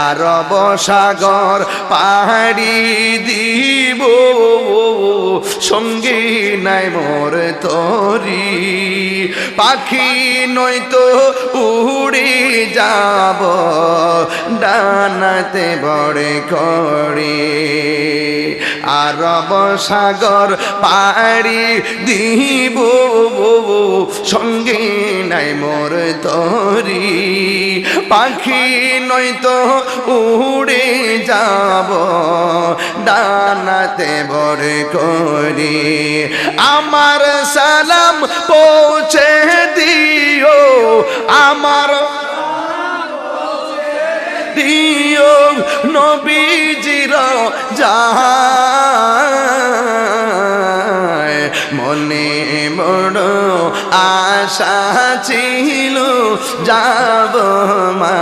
আরব সাগর পাহাড়ি দিব সঙ্গে নাই মোর তরি পাখি নয়তো উড়ে যাব ডানাতে বড় করে আরব সাগর পাহাড়ি দিব সঙ্গে নাই মোর তরি পাখি নয়তো উড়ে যাব ডানাতে বড় করি আমার সালাম পৌঁছে দিও আমার দিও নবীজির যায় মনে বড় আশা ছিল যাব মা